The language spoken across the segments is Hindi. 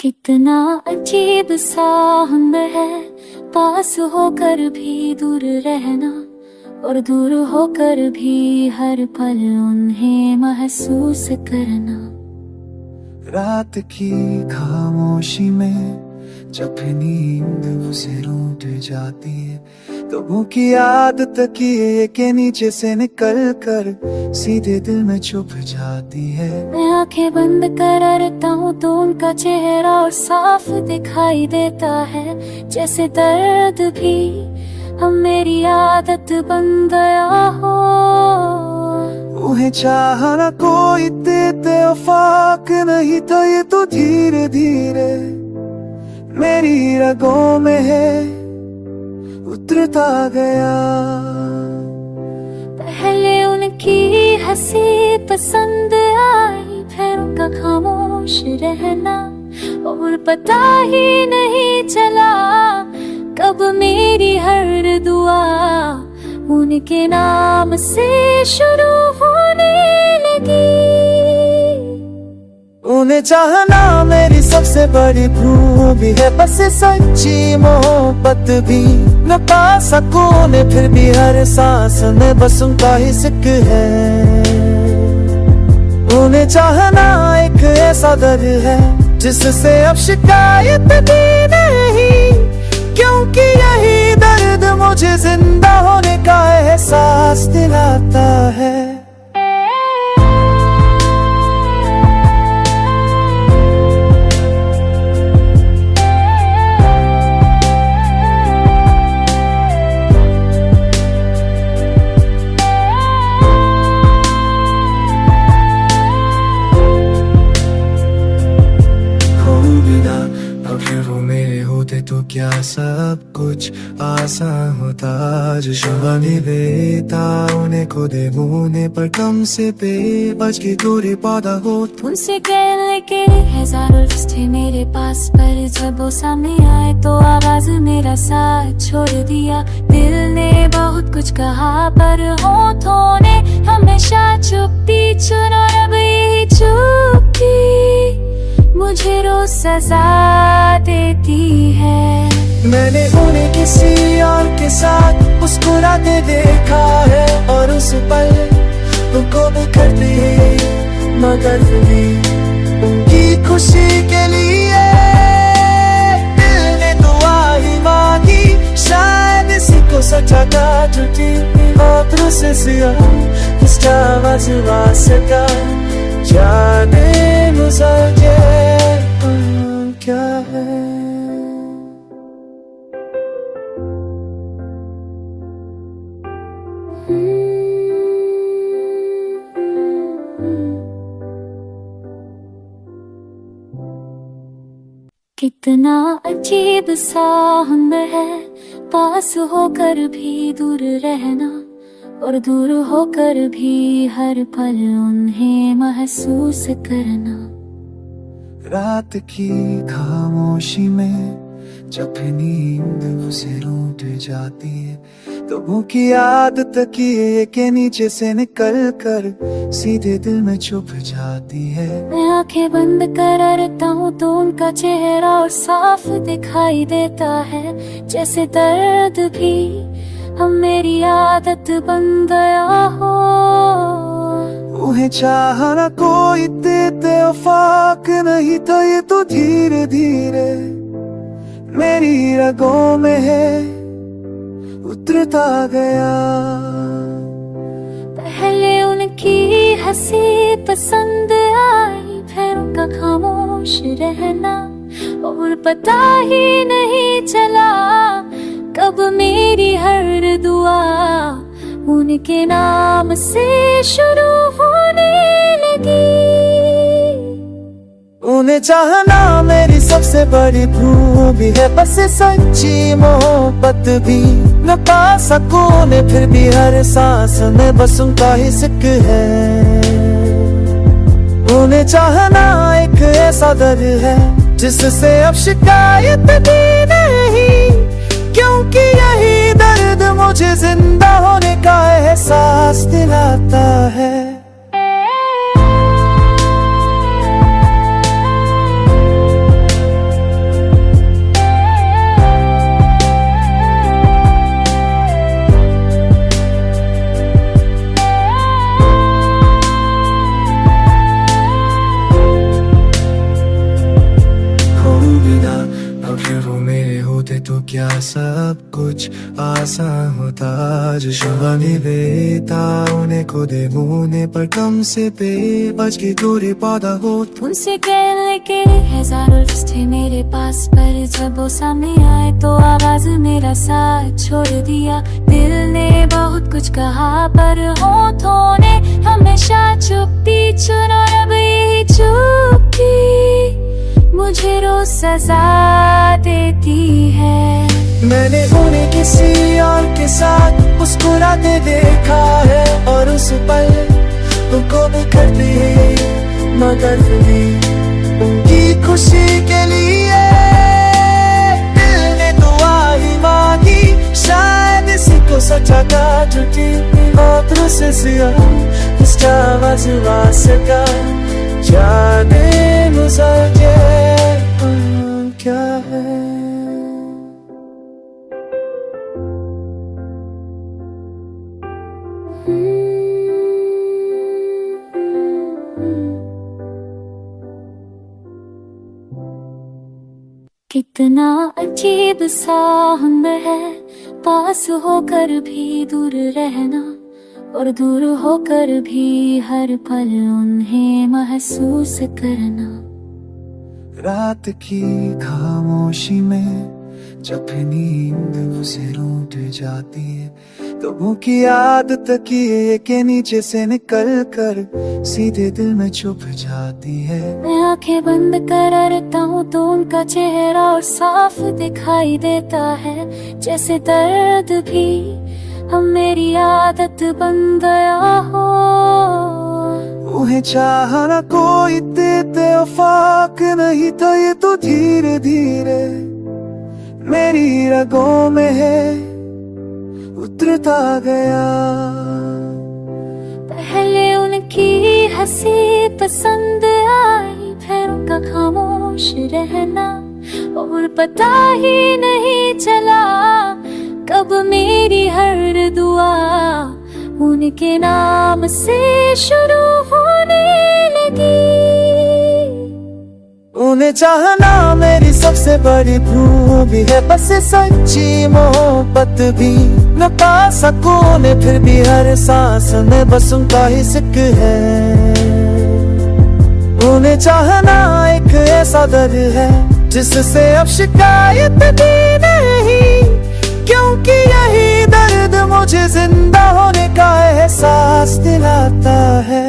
कितना अजीब सा हुनर है पास होकर भी दूर रहना, और दूर होकर भी हर पल उन्हें महसूस करना। रात की खामोशी में जब नींद उसे रूठ जाती है, तो वो की आदत तकिए के नीचे से निकल कर सीधे दिल में छुप जाती है। मैं आंखें बंद करता हूँ तो उनका चेहरा और साफ दिखाई देता है, जैसे दर्द भी हम मेरी आदत बन गया हो। उन्हें चाहना कोई देते वफाक नहीं था, ये तो धीरे धीरे मेरी रगों में है उतरता गया। पहले उनकी हंसी पसंद आई, फिर उनका खामोश रहना, और पता ही नहीं चला कब मेरी हर दुआ उनके नाम से शुरू होने लगी। उन्हें चाहना मेरी सबसे बड़ी खूबी है, बस सच्ची मोहब्बत भी न पा सकूं ने, फिर भी हर सांस में बस उनका ही जिक्र है। उन्हें चाहना एक ऐसा दर्द है जिससे अब शिकायत भी नहीं, क्योंकि यही दर्द मुझे जिंदा होने का एहसास दिलाता है। अगर वो मेरे होते तो क्या सब कुछ आसान होता। जो शबानी बेता उन्हें खुदे मुने पर कम से बेबस की दूरी पौधा हो। उनसे कहने के हजारों लफ्ज़ थे मेरे पास, पर जब वो सामने आए तो आवाज मेरा साथ छोड़ दिया। दिल ने बहुत कुछ कहा पर होठों ने हमेशा चुप्पी चुना, और अब यही चुप्पी मुझे रोज सजा देती है। मैंने उन्हें किसी और के साथ मुस्कुराते देखा है, और उस पल उनको भी करती मगर भी उनकी खुशी के लिए दिल ने दुआ ही मांगी। शायद इसी को सच्चा था टूटी और से सिया इसका मजवा सका। जाने मुझे क्या है। कितना अजीब सा हुनर है पास होकर भी दूर रहना, और दूर होकर भी हर पल उन्हें महसूस करना। रात की खामोशी में जब नींद उसे रूठ जाती है, तो वो की आदत तकिए के नीचे से निकल कर सीधे दिल में छुप जाती है। मैं आंखें बंद करता हूँ तो उनका चेहरा और साफ दिखाई देता है, जैसे दर्द भी हम मेरी आदत बन गया हो। उन्हें चाहना कोई देते वफाक नहीं था, ये तो धीरे धीरे मेरी रगों में है उतरता गया। पहले उनकी हंसी पसंद आई, फिर उनका खामोश रहना, और पता ही नहीं चला कब मेरी हर दुआ उनके नाम से शुरू होने लगी। उन्हें चाहना मेरी सबसे बड़ी खूबी है, बस सच्ची मोहब्बत भी न पा सकूं ने, फिर भी हर सांस में बस उनका ही जिक्र है। उन्हें चाहना एक ऐसा दर्द है जिससे अब शिकायत भी नहीं, क्योंकि यही दर्द मुझे जिंदा होने का एहसास दिलाता है। बिना अगर वो मेरे होते तो क्या सब कुछ आसान होता। जो शुभ निवेता उन्हें खुदे मुने पर कम से बेबस की दूरी पौधा हो। उनसे कहने के हजारों लफ्ज़ थे मेरे पास, पर जब वो सामने आए तो आवाज मेरा साथ छोड़ दिया। दिल ने बहुत कुछ कहा पर होठों ने हमेशा चुप्पी चुना। अब यही चुप्पी मुझे रोज सजा देती है। मैंने उन्हें किसी और के साथ मुस्कुराते देखा है, और उस पल उनको भी करती मगर भी उनकी खुशी के लिए दिल ने दुआ ही मांगी। शायद इसी को सच्चा का झूठी मात्र से सिया इसका वजवा सका। जाने मुझे क्या है। कितना अजीब सा हुनर है पास होकर भी दूर रहना, और दूर होकर भी हर पल उन्हें महसूस करना। रात की खामोशी में जब नींद उसे रूठ जाती है, तो वो की आदत तकिए के नीचे से निकल कर सीधे दिल में छुप जाती है। मैं आंखें बंद करता हूँ तो उनका चेहरा और साफ दिखाई देता है, जैसे दर्द भी हम मेरी आदत बन गया हो। उन्हें चाहना कोई देते वफाक नहीं था, ये तो धीरे धीरे मेरी रगों में है उतरता गया। पहले उनकी हंसी पसंद आई, फिर उनका खामोश रहना, और पता ही नहीं चला कब मेरी हर दुआ उनके नाम से शुरू होने लगी। उन्हें चाहना मेरी सबसे बड़ी खूबी है, बस सच्ची मोहब्बत भी न पा सकूं ने, फिर भी हर सांस में बस उनका ही सिक है। उन्हें चाहना एक ऐसा दर्द है जिससे अब शिकायत भी नहीं, क्योंकि यही दर्द मुझे जिंदा होने का एहसास दिलाता है।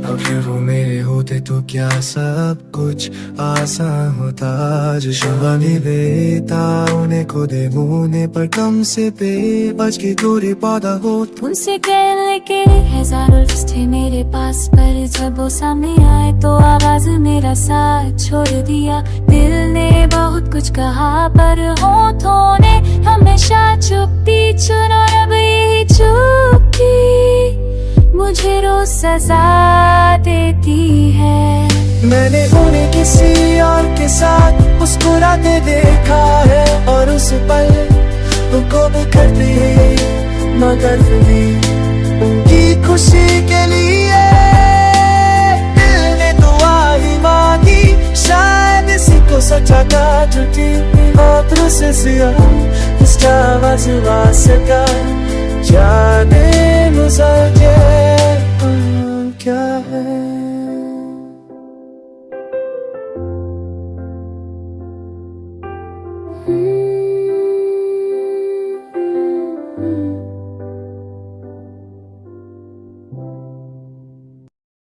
अगर वो मेरे होते तो क्या सब कुछ आसान होता। जो शुभ निवेता उन्हें खुदे मुने पर कम से बेबस की दूरी पौधा हो। उनसे कहने के हजारों लफ्ज़ थे मेरे पास, पर जब वो सामने आए तो आवाज मेरा साथ छोड़ दिया। दिल ने बहुत कुछ कहा पर होठों ने हमेशा चुप्पी चुना। अब यही चुप्पी मुझे रोज सजा देती है। मैंने उन्हें किसी और के साथ मुस्कुराते देखा है, और उस पल उनको भी करती मगर भी उनकी खुशी के लिए दिल ने दुआ ही मांगी। शायद इसी को सच्चा का झूठी मात्र से सिया इसका वजवा सका। जाने मुझे क्या है।